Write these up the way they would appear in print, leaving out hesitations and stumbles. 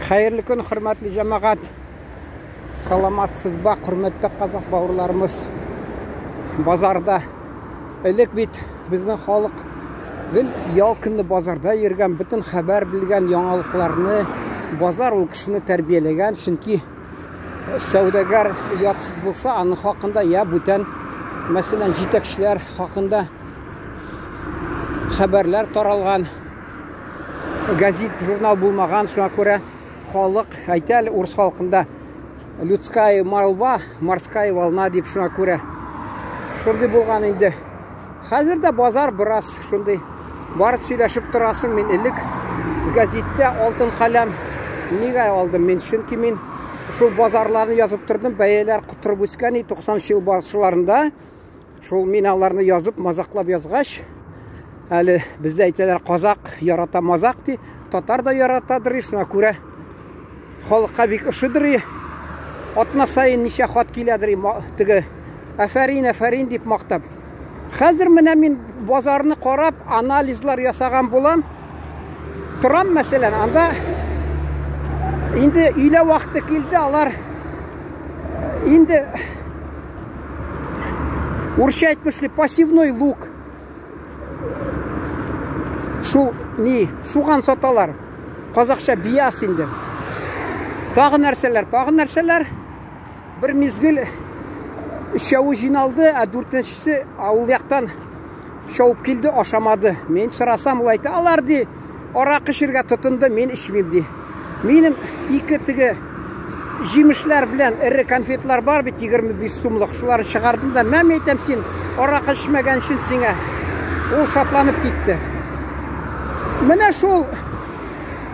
Xayrlı күн, hürmetli cemaat. Саламатсыз ба, құрметті қазақ бауырларымыз. Базарда элек бит біздің халық гел ял күнні базарда ерген, бүтін хабар білген яңалыкларны базар ул кішіні тәрбиелеген. Чөнки сәүдәгәр ятсыз булса, аның хакында я бүтән мәсәлән җитәкчеләр хакында хәбәрләр таралган, газет, журнал булмаган. Шуңа күрә халык әйтәле урыс халкында людская молва, морская волна дип, шуңа күрә шундый булган инде. Хәзер дә базар бераз шундый барып сөйләшеп торасың. Мин элек газеттә алтын каләм нигә алдым? Мин чөнки мин шул базарларны язып тордым. Бәяләр кутырып үскән 90 ел башларында. Шул мин аларны язып, мазаклап язгач, әле бездә әйтәләр, казак ярата мазак ди, татар да яратадыр. Шуңа күрә халыкка бик ошыдыр. Атна сайын ничә хат киләдер, теге әфәрин дип мактап. Хәзер менә мин базарны карап, анализлар ясаган булам. Торам мәсәлән, анда инде өйлә вакыты килде, алар инде урысча әйтмешли пассивной лук. Шул ни, суган саталар. Казакча бияс инде. Тагы нәрсәләр. Бер мизгел шау жиналды, ә дүртенчесе авыл яктан шауып килде, ашамады. Мен сорасам, ул әйтә, алар ди аракы эчәргә тотынды, мен ичмим ди. Минем ике теге җимешләр белән эре конфетлар бар бит, 25 сумлык. Шуларны чыгардым да, мен әйтәм, син аракы эчмәгән өчен сиңа. Ул шатланып китте. Менә шул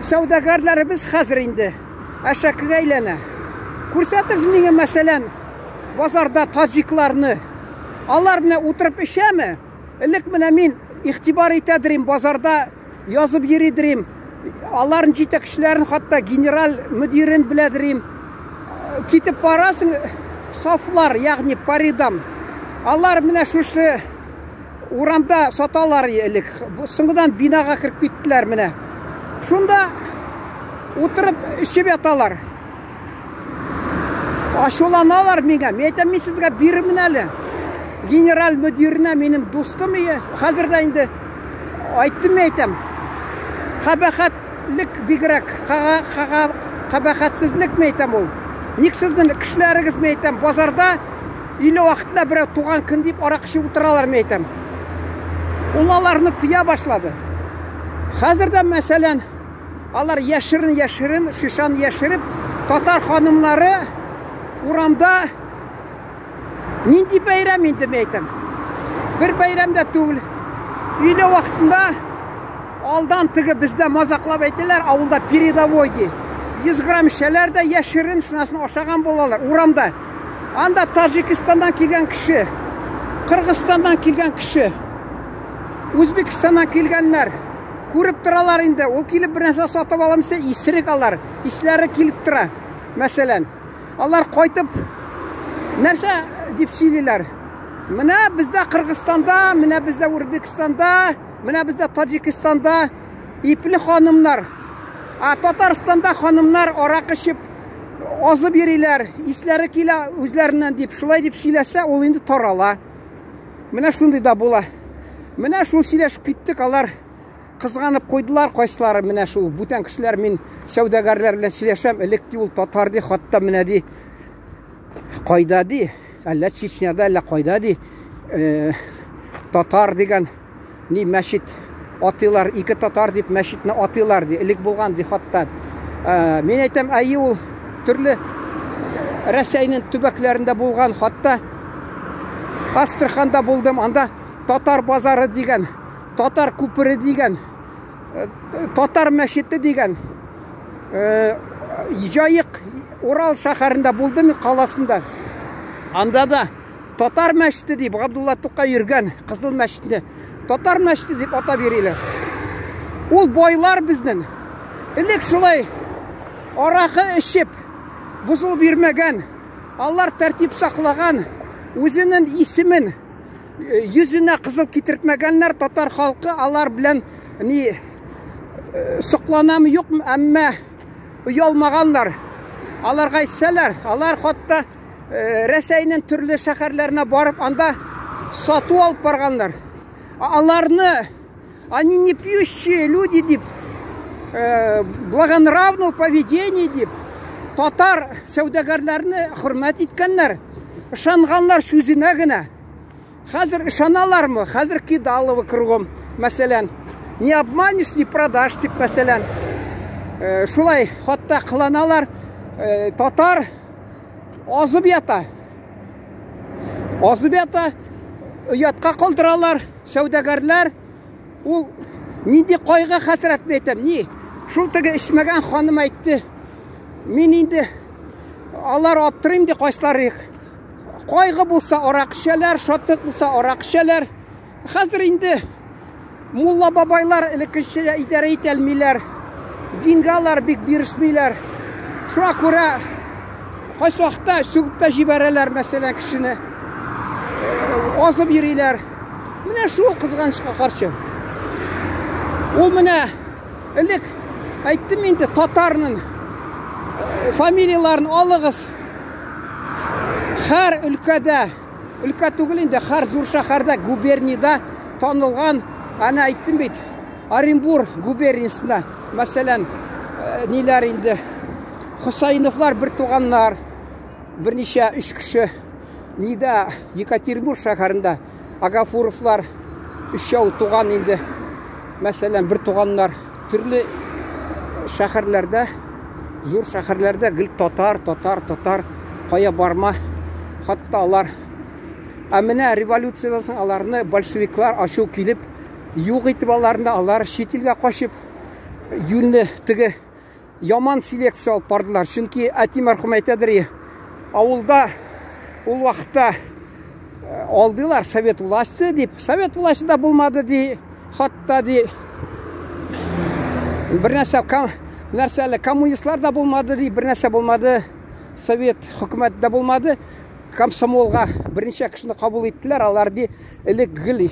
сәүдәгәрләребез хәзер инде әшәкегә әйләнә. Күрсәтегез миңа мәсәлән базарда таҗикларны. Алар менә утырып эчәме? Элек менә мин игътибар итәдерим, базарда язып йөридерим. Аларның җитәкчеләрен, хатта генераль мөдирен беләдерим. Китеп барасың, сафлар, ягъни паридам. Алар менә шушы урамда саталар элек. Соңгыдан бинага кирип киттеләр менә. Шунда утырып эчеп яталар. Ашуланалар миңа. Мен әйтәм, мин сезгә бирмен әле. Генераль мөдиренә, минем дустым, хәзер дә инде айттым, әйтәм. Кабахатлык бигрәк, кабахатсызлык мәйтәм ул. Ник сезнең кешеләрегез мәйтәм, базарда иле вакытта берәү туган көн дип арак эчеп утыралар мәйтәм. Ул аларны тыя башлады. Хәзер дә мәсәлән, алар яшерин шишан яшереп, татар ханымнары урамда нинди бәйрәм инде мәйтәм. Бер бәйрәм дә түгел. Иле вакытында алдан теге бездә мазаклап әйтәләр, авылда передовой ди. 100 грамм шәләр дә яшерин шунасын ашаган булалар урамда. Анда Таҗикстандан килгән кеше, Кыргызстандан килгән кеше, Үзбекстаннан килгәннәр күреп торалар инде. Ул килеп бер нәрсә сатып аламсы, исерек алар, исләре килеп тора. Мәсәлән, алар кайтып нәрсә дип сөйлиләр. Менә бездә Кыргызстанда, менә бездә Үзбекстанда, менә бездә Таҗикстанда ипле ханымнар, Татарстанда ханымнар арак эчеп азып йөриләр, исләре килә үзләреннән дип, шулай дип сөйләсә, ул инде тарала. Менә шундый да була. Менә шул сөйләшеп киттек, алар кызганып куйдылар кайсылары. Менә шул бүтән кешеләр, мин сәүдәгәрләр белән сөйләшәм, электи ул татар ди, хатта менә ди кайда ди, әллә Чечняда, әллә кайда ди, татар дигән ни мәчет атылар, ике татар дип мәчетне атылар ди, элек булган ди хатта. Мин әйтәм, әйе, ул төрле Рәсәйнең төбәкләрендә булган, хатта Астраханда булдым, анда татар базары дигән, татар күпере дигән, татар мәчете дигән, Җаек Урал шәһәрендә булдым, каласында. Анда да татар мәчете дип, Габдулла Тукай йөргән Кызыл мәчетне татар мәчете дип атап йөриләр. Ул байлар безнең. Элек шулай аракы эчеп бузылып йөрмәгән, алар тәртип саклаган, үзенең исемен йөзенә кызыл китертмәгәннәр татар халкы. Алар белән ни сокланам юкмы, әмма ұялмағанлар. Аларға айтсалар, алар хотта Рәсәйнең түрлі шәһәрләренә барып, анда сату алып барганлар. Аларны, они не пьющие люди дип, благонравного поведения дип, татар сәүдәгәрләрне хөрмәт иткәннәр, ышанганлар сүзенә генә. Хәзер ышаналармы? Хәзер кидаловы кругом, мәсәлән, не обманешь, не продашь дип, мәсәлән. Шулай хатта кыланалар, татар азып ята. Азып ята, оятка калдыралар сәүдәгәрләр. Ул нинди кайгы хәсрәт әйтәм, ни? Шул теге эчмәгән ханым әйтте. Мин инде алар аптырыйм ди кайсылары. Кайгы булса арак эчәләр, шатлык булса арак эчәләр. Хәзер инде мулла бабайлар элеккечә идарә итә алмыйлар. Дингалар бик бирешмиләр. Шуңа күрә кайсы вакытта сүгеп тә җибәрәләр, мәсәлән, кешене. Азып йөриләр. Менә шул кызганычка каршы. Ул менә элек әйттем инде, татарның фамилияларын алыгыз. Һәр өлкәдә, өлкә түгел инде, һәр зур шәһәрдә, губернияда танылган, аны әйттем бит, Оренбург губерниясында, мәсәлән, ниләр инде, Хусайновлар бер туганнар, берничә 3 кеше, нида Екатеринбург шәһәрендә, Агафуровлар 3 туган инде, мәсәлән, бер туганнар, төрле шәһәрләрдә, зур шәһәрләрдә гел татар, кая барма, хатта алар. Менә революциядән соң аларны большевиклар ачу килеп, юк итеп аларны, алар шетелгә качып, юньле теге яман селекция алып бардылар. Чөнки әти мәрхүм әйтәдер, авылда ул вакытта алдылар совет власты дип. Совет власты да булмады ди, хатта ди. Нәрсәле коммунистлар да булмады ди, бернәрсә булмады. Совет хөкүмәте да булмады. Комсомолга берничә кешене кабул иттеләр. Алар ди элек гел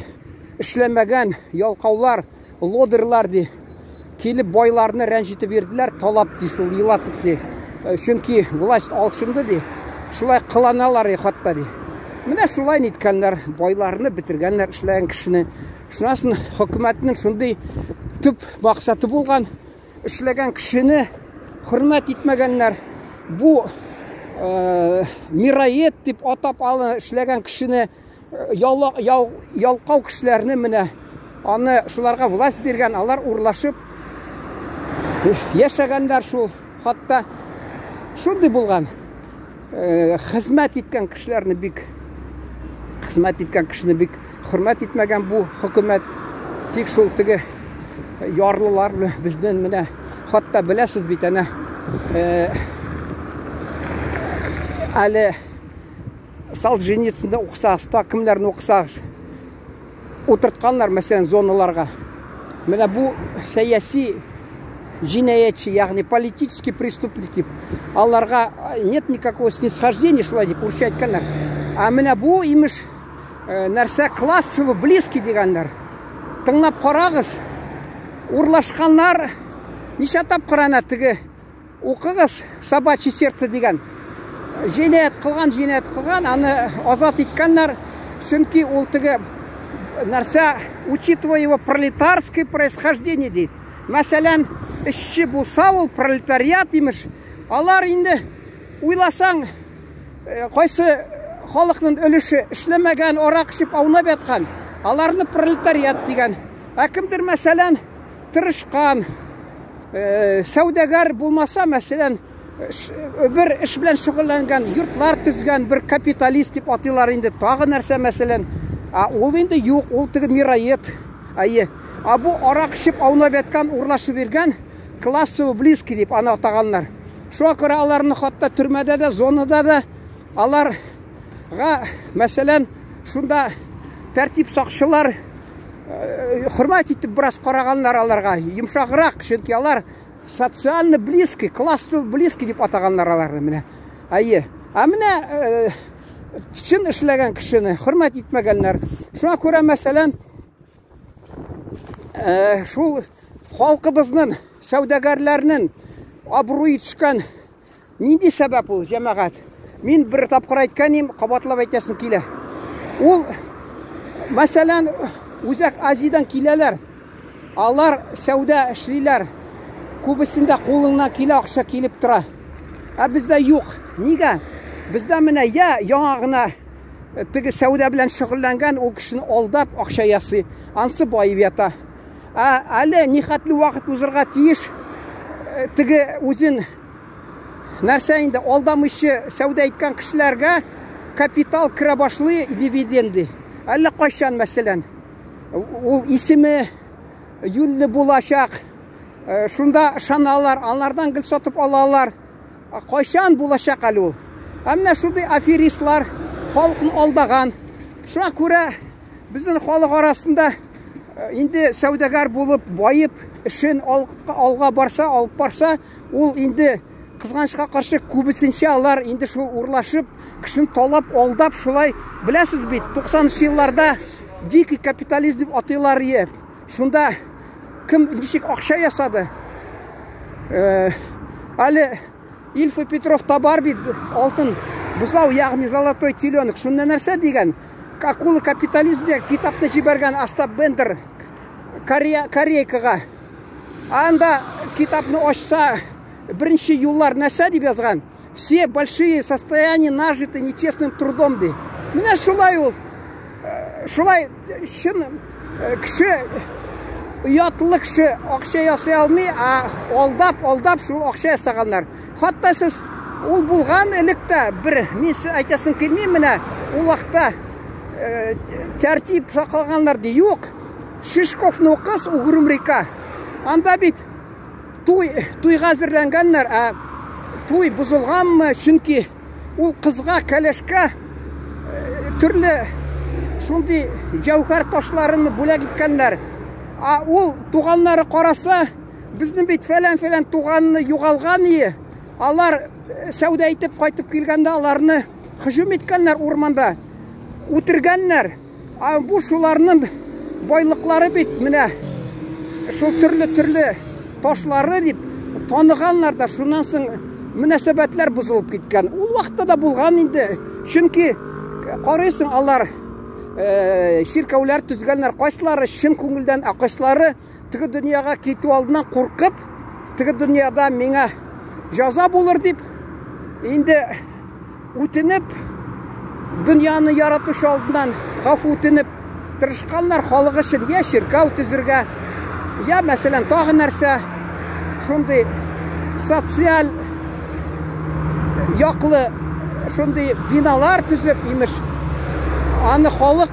эшләмәгән ялкаулар, лодерлар ди. Килеп байларны рәнҗитеп бирделәр, талап ди, шул елатып ди. Чөнки власть алышынды ди. Шулай кыланалар хатта ди. Менә шулай ниткәннәр, байларны битергәннәр, эшләгән кешене. Шунасын хөкүмәтнең шундый төп максаты булган, эшләгән кешене хөрмәт итмәгәннәр. Бу мирает дип атап алган эшләгән кешене, ялкау кешеләрне менә аны шуларга власть биргән, алар урлашып яшәгәннәр шул. Хатта шундый булган. Хезмәт иткән кешеләрне бик хөрмәт итмәгән бу хөкүмәт. Тик шул теге ярлылар бездән менә хатта беләсез бит, әнә әле Солженицинда укысагыз, кемнәрне укысагыз, утыртканнар мәсәлән зоналарга. Менә бу сәяси җинаятчы, ягъни политический преступник дип, аларга нет никакого снисхождения, шулай дип үрчәткәннәр. Менә бу имеш нәрсә классовый близкий дигәннәр. Тыңлап карагыз, урлашканнар ничә тапкыр ана теге укыгыз, собачье сердце дигән. Җинаят кылган, аны азат иткәннәр. Чөнки ул теге нәрсә, учитывая его пролетарское происхождение ди. Мәсәлән, эшче булса ул пролетариат имеш. Алар инде уйласаң, кайсы халыкның өлеше эшләмәгән, арак эчеп аунап яткан, аларны пролетариат дигән. Кемдер мәсәлән тырышкан, сәүдәгәр булмаса, мәсәлән, бер эш белән шөгыльләнгән, йортлар төзгән бер капиталист дип атыйлар инде. Тагы нәрсә, мәсәлән, ул инде юк, ул теге мирает. Бу арак эчеп аунап яткан, урлашып биргән, классовый близкий дип аны атаганнар. Шуңа күрә аларны хатта төрмәдә дә, зонада да аларга, мәсәлән, шунда тәртип сакчылар хөрмәт итеп бераз караганнар аларга, йомшаграк, чөнки алар социально близкий, классовый близкий дип атаганнар аларны менә. Менә чын эшләгән кешене хөрмәт итмәгәннәр. Шуңа күрә, мәсәлән, шул халкыбызның, сәүдәгәрләрнең абыройы түшкән. Нинди сәбәп ул, җәмәгать? Мин бер тапкыр әйткән идем, кабатлап әйтәсем килә. Ул, мәсәлән, Үзәк Азиядан киләләр. Алар сәүдә эшлиләр. Күбесендә кулыңнан килә акча килеп тора. Ә бездә юк. Нигә? Бездә менә яңа гына теге сәүдә белән шөгыльләнгән ул кешене алдап акча ясый. Ансы байып ята. Әле нихәтле вакыт узырга тиеш. Теге үзен нәрсә инде алдамыйчы сәүдә иткән кешеләргә капитал керә башлый, дивиденды. Әллә кайчан мәсәлән ул исеме юнлы булачак. Шунда ышаналар, алардан гел сатып алалар. Кайчан булачак әле ул? Әмма шундый аферистлар халыкны алдаган. Шуңа күрә безнең халык арасында инде сәүдәгәр булып, байып, эшен алга барса, алып барса, ул инде кызганычка каршы күбесенчә алар инде шу урлашып, кешен талап, алдап, шулай беләсез бит, 90-нчы елларда дикий капитализм дип атыйлар иде. Шунда кем ничек акча ясады? Әле Ильф Петровта бар бит, алтын бузау, ягъни золотой теленок. Шунда нәрсә дигән? Акула капитализмда китапны җибәргән Остап Бендер Корейкага. Анда китапны ачса, беренче юллар нәрсә дип язган? Все большие состояния нажиты нечестным трудом ди. Менә шулай ул. Шулай шын кеше уятлы кеше акча ясый алмый, алдап шул акча ясаганнар. Хатта сез ул булган электә бер, мин әйтәсем килми, менә ул вакытта тәртип саклаганнар ди. Юк, Шишковны укыс Угрумрика. Анда бит туйга әзерләнгәннәр, туй бузылганмы? Чөнки ул кызга, кәләшкә төрле шундый җәүһәр ташларын бүләк иткәннәр. Ул туганнары караса, безнең бит фәлән туганны югалган ие. Алар сәүдә итеп кайтып килгәндә аларны һөҗүм иткәннәр урманда. Үтергәннәр. Бу шуларның байлыклары бит менә шул төрле ташлары дип таныганнар да, шуннан соң мөнәсәбәтләр бузылып киткән. Ул вакытта да булган инде. Чөнки карыйсың, алар ширкәүләр төзгәннәр, кайсылары чын күңелдән, кайсылары теге дөньяга китү алдыннан куркып, теге дөньяда миңа җәза булыр дип инде үтенеп, дөньяны яратушы алдыннан гафу үтенеп тырышканнар халык өчен, я ширкәү төзергә, я мәсәлән тагы нәрсә, шундый социаль яклы шундый биналар төзеп, имеш, аны халык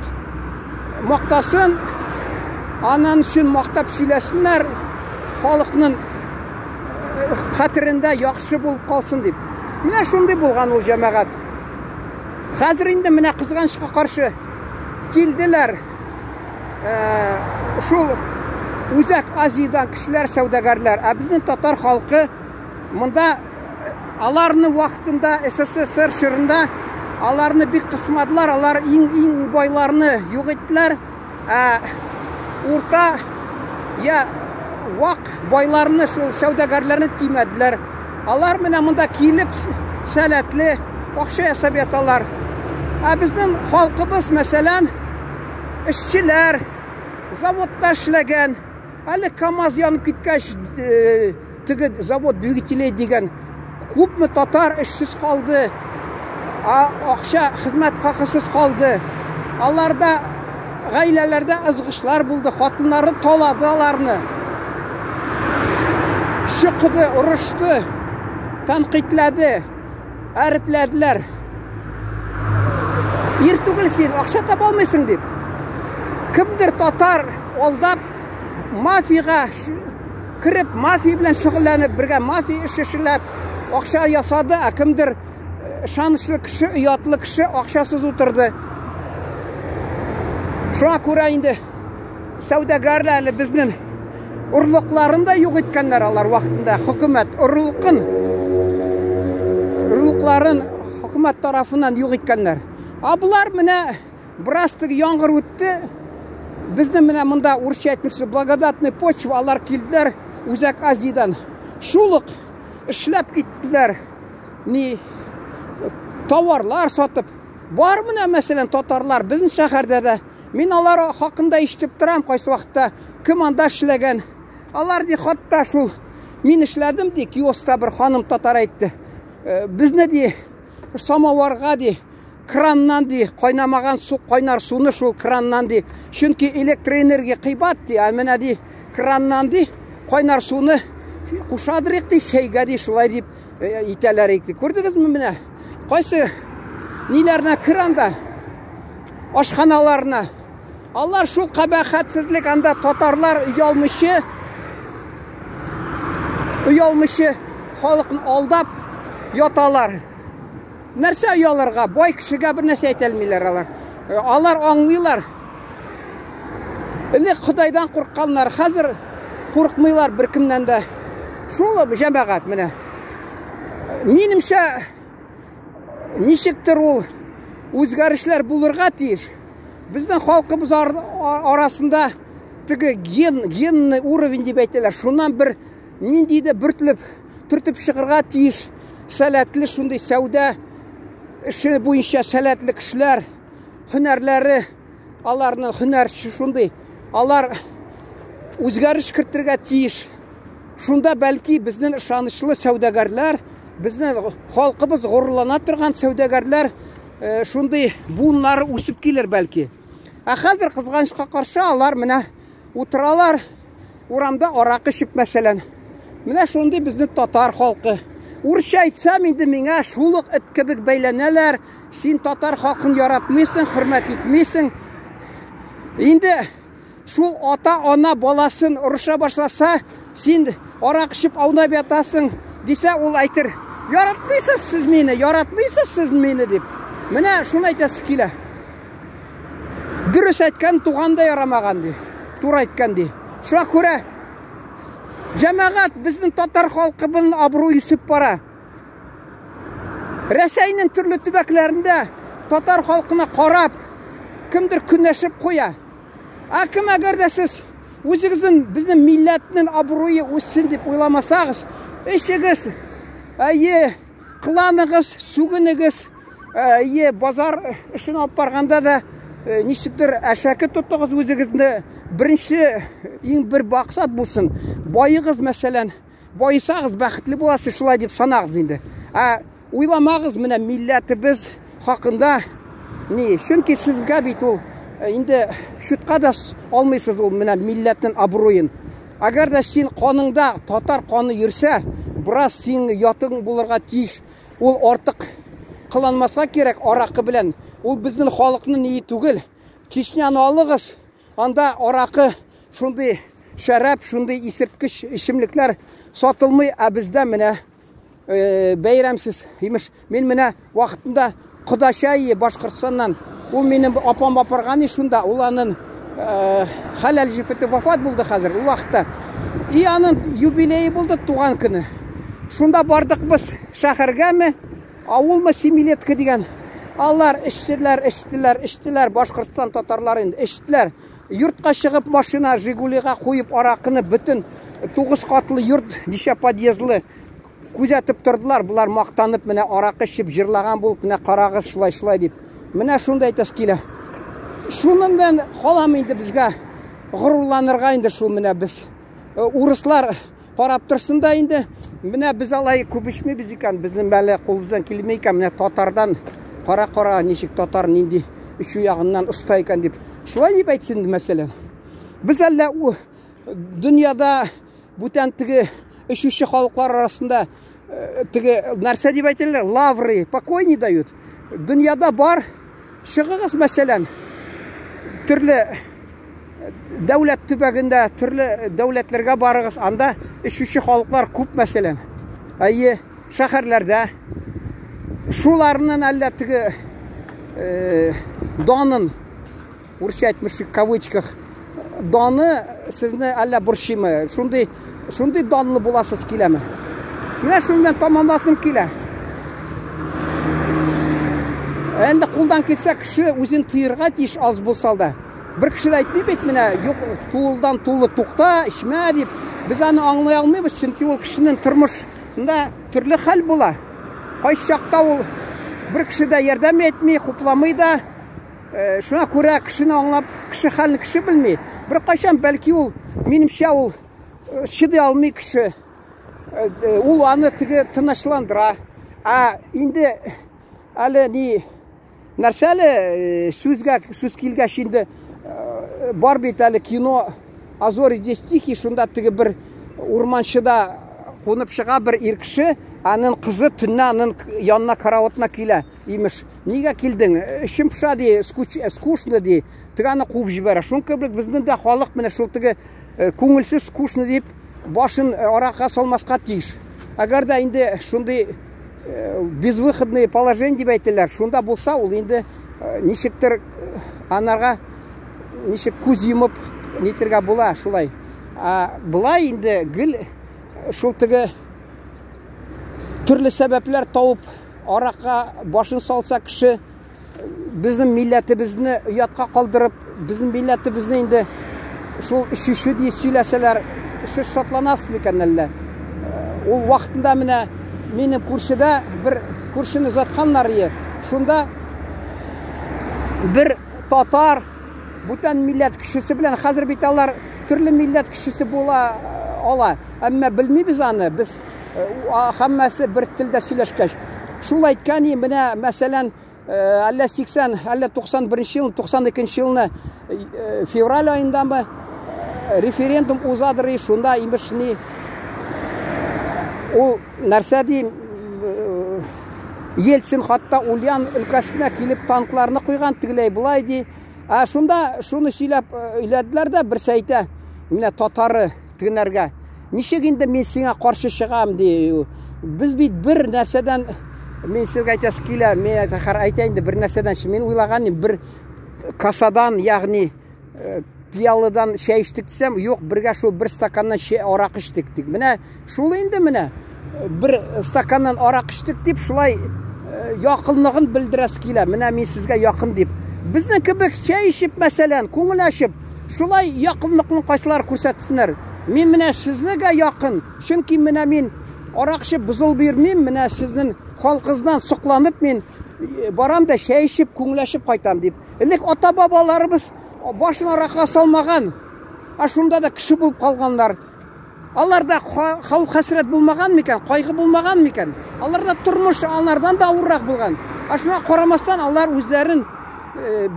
мактасын, анан өчен мактап сөйләсеннәр, халыкның хәтерендә яхшы булып калсын дип. Менә шундый булган ул җәмәгать. Хәзер инде менә кызганычка каршы килделәр. Шул Үзәк Азиядан кешеләр, сәүдәгәрләр, безнең татар халкы монда аларны вакытында СССР чорында аларны бик кысмадылар, алар иң байларны юк иттеләр. Урта вак байларны, шул сәүдәгәрләрне тимәделәр. Алар менә монда килеп сәләтле акча ясап яталар. Безнең халкыбыз, мәсәлән, эшчеләр, заводта эшләгән, әле КамАЗ янып киткәч, теге завод двигателе дигән, күпме татар эшсез калды, акча, хезмәт хакысыз калды. Аларда гаиләләрдә ызгышлар булды, хатыннары талады аларны. Шыкыды, урышты, тәнкыйтьләде, әріпләделәр. Ир түгел син, акча таба алмыйсың дип. Кемдер татар алдап, мафияга кирип, мафия белән шөгыльләнеп, бергә мафия эше эшләп, акча ясады, кемдер ышанычлы кеше, уятлы кеше акчасыз утырды. Шуңа күрә инде сәүдәгәрләр безнең урлыкларында юк иткәннәр алар вакытында. Хөкүмәт урлыкларын хөкүмәт тарафыннан юк иткәннәр. Булар менә бераз теге яңгыр үтте. Безнең менә монда урысча әйтмәкче благодатный почва, алар килделәр Үзәк Азиядан. Шул ук эшләп киттеләр. Ни товарлар сатып. Бар менә мәсәлән татарлар безнең шәһәрдә дә. Мин алар хакында ишетеп торам, кайсы вакытта кем анда эшләгән. Алар ди хатта шул мин эшләдем ди, киоста бер ханым татар әйтте. Безне ди самоварга ди краннан ди кайнамаган су, кайнар суны шул краннан ди. Чөнки электроэнергия кыйбат ди, а менә ди краннан ди кайнар суны кушадырык ди шәйгә ди шулай дип итәләр икән. Күрдегезме менә? Кайсы ниләрне кранда ашханаларына. Алар шул кабахәтсезлек анда татарлар уялмышы халыкны алдап яталар. Нәрсә уяларга? Бай кешегә бер нәрсә әйтәлмиләр алар. Алар аңлыйлар. Элек Худайдан куркканнар, хәзер куркмыйлар беркемнән дә. Шул җәмәгать менә. Минемчә ничектер ул үзгәрешләр булырга тиеш. Безнең халкыбыз арасында теге генный уровень дип әйтәләр. Шуннан бер ниндидә бөртелеп төртеп чыгарга тиеш. Сәләтле шундый сәүдә эше буенча сәләтле кешеләр, һөнәрләре, аларның һөнәрче шундый. Алар үзгәреш кертергә тиеш. Шунда бәлки безнең ышанычлы сәүдәгәрләр, безнең халкыбыз горурлана торган сәүдәгәрләр шундый буыннары үсеп килер бәлки. Ә хәзер кызганычка каршы алар менә утыралар урамда аракы эчеп мәсәлән. Менә шундый безнең татар халкы. Урысча әйтсәм инде миңа шулык эт кебек бәйләнәләр. Син татар халкын яратмыйсың, хөрмәт итмисең. Инде шул ата-ана баласын урыша башласа, син арак эчеп аунап ятасың дисә, ул әйтер: "Яратмыйсыз сез мине, яратмыйсыз сез мине" дип. Менә шуны әйтәсе килә. Дөрес әйткән туганда ярамаган ди. Тура әйткән ди. Шуңа күрә җәмәгать безнең татар халкыбының абруй үсеп бара. Рәсәйнең төрле төбәкләрендә татар халкына карап кемдер көнләшеп куя. Ә кем әгәр дә сез үзегезнең безнең милләтнең абруе үссен дип уйламасагыз, эшегез, кыланыгыз, сүгенегез, базар эшен алып барганда да ничектер әшәке тотыгыз үзегезне. Беренче иң бер баксат булсын. Байыгыз мәсәлән, байысагыз бәхетле буласыз шулай дип санагыз инде. Уйламагыз менә милләтебез хакында ни, чөнки сезгә бит ул инде шутка да алмыйсыз ул менә милләтнең абруен. Әгәр дә син каныңда татар каны йөрсә, бераз син ятың булырга тиеш. Ул артык кыланмаска кирәк аракы белән. Ул безнең халыкның ни түгел. Чечняны алыгыз, анда аракы шундый шәраб, шундый исерткеч ичемлекләр сатылмый, ә бездә менә бәйрәмсез. Имеш, мин менә вакытында Кудачай Башкортстаннан, ул минем апам апарган шунда, ул аның хәләл җифете вафат булды хәзер ул вакытта. И аның юбилее булды, туган көне. Шунда бардык без шәһәргәме, авылмы Семилетка дигән. Алар эштеләр, Башкортстан татарлары инде эштеләр. Йортка чыгып машина Жигулига куеп аракыны бөтен 9 катлы йорт, ничә подъездлы күзәтеп тордылар. Булар мактанып менә аракы чып җырлаган булып, менә карагыз шулай дип. Менә шунда әйтәс килә. Шуннан белән халам инде безгә горурланырга инде шул менә без. Урыслар карап торсын да инде. Менә без алай күп ичмибез икән, безнең мәле кулыбыздан килмәй икән. Менә татардан кара ничек татар нинди ишу ягыннан оста икән дип. Шулай дип әйтсен мәсәлән. Без әллә дөньяда бүтән теге ишүче халыклар арасында теге нәрсә дип әйтәләр? Лавры, покой не дают. Дөньяда бар, чыгыгыз мәсәлән. Төрле дәүләт төбәгендә, төрле дәүләтләргә барыгыз, анда ишүче халыклар күп мәсәлән. Шәһәрләрдә шуларның әллә теге данын, урысча әйтмешик в кавычках, даны сезне әллә борчымы? Шундый данлы буласыз киләме? Менә шуннан тамамласым килә. Әнде кулдан килсә кеше үзен тыйырга тиеш аз булса да. Бер кеше әйтми бит менә, юк, тулдан тулы тукта, ичмә дип. Без аны аңлый алмыйбыз, чөнки ул кешенең тормыш Шунда түрлі хәл була. Кайсы чакта ул бер кеше дә ярдәм етмей, хупламый да. Шуңа күрә кешене аңлап, кеше хәлен кеше белми. Бер кайчан бәлки ул, минемчә ул чыдый алмый кеше. Ул аны тиге тынычландыра. Инде әле ни нәрсәле сүз килгәч инде бар бит әле кино Азор здесь тихий, шунда тиге бер урманчыда кунып чыга бер ир кеше, аның кызы төнне аның янына караватына килә. Имеш, нигә килдең? Эшем пыша ди, скучно ди. Тигәне куып җибәрә. Шуң кебек безнең дә халык менә шул тиге күңелсез, скучно дип башын аракка салмаска тиеш. Әгәр дә инде шундый безвыходное положение дип әйтәләр, шунда булса, ул инде ничектер анарга ничек күз йомып нитергә була шулай. Булай инде гел шул тиге төрле сәбәпләр тауып аракка башын салса кеше, безнең милләтебезне уятка калдырып, безнең милләтебезне инде шул шишу дип сөйләсәләр, сез шатланасыз микән әллә? Ул вакытында менә минем күршедә бер күршене затканнар иде. Шунда бер татар бүтән милләт кешесе белән, хәзер бит алар төрле милләт кешесе була ала. Әмма белмибез аны, без һәммәсе бер телдә сөйләшкәч. Шул әйткән иде, менә мәсәлән, әллә 80, әллә 91 ел, 92 елны февраль айындамы референдум узадыр, шунда имеш ни ул нәрсә ди, Ельцин хатта Ульян өлкәсенә килеп танкларны куйган тигеләй булай ди. Шунда шуны сөйләп өйләделәр дә бер сәйтә, менә татары тигенәргә. Ничек инде мин сиңа каршы чыгам ди. Без бит бер нәрсәдән, мен сезгә әйтәс килә, мен әйтә инде бер нәрсәдән, мин уйлаган бер касадан, ягъни пиялыдан чәй эчтек дисәм, юк, бергә шул бер стаканнан арак эчтек дик. Менә шул инде менә бер стаканнан арак эчтек дип шулай якынлыгын белдерәс килә. Менә мин сезгә якын дип. Безнең кебек чәй эчеп, мәсәлән, күңел ачып, шулай якынлыкны кайсылар күрсәтсеннәр. Мин менә сезгә якын, чөнки менә мин арак эчеп бузыл бирмим, менә сезнең халкыздан сокланып мин барам да чәй эчеп, күңел ачып кайтам дип. Элек ата-бабаларыбыз башын аракка салмаган, шунда да кеше булып калганнар. Аларда хәүф-хәсрәт булмаган микән, кайгы булмаган микән? Аларда тормыш алардан да авыррак булган. Шуңа карамастан алар үзләрен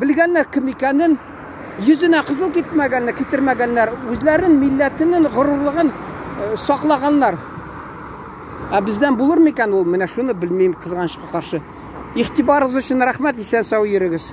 белгәннәр кем икәнен, йөзенә кызыл китермәгәннәр, үзләрен, милләтенең горурлыгын саклаганнар. Бездән булыр микән ул? Менә шуны белмим, кызганычка каршы. Игътибарыгыз өчен рәхмәт, исән сау йөрегез.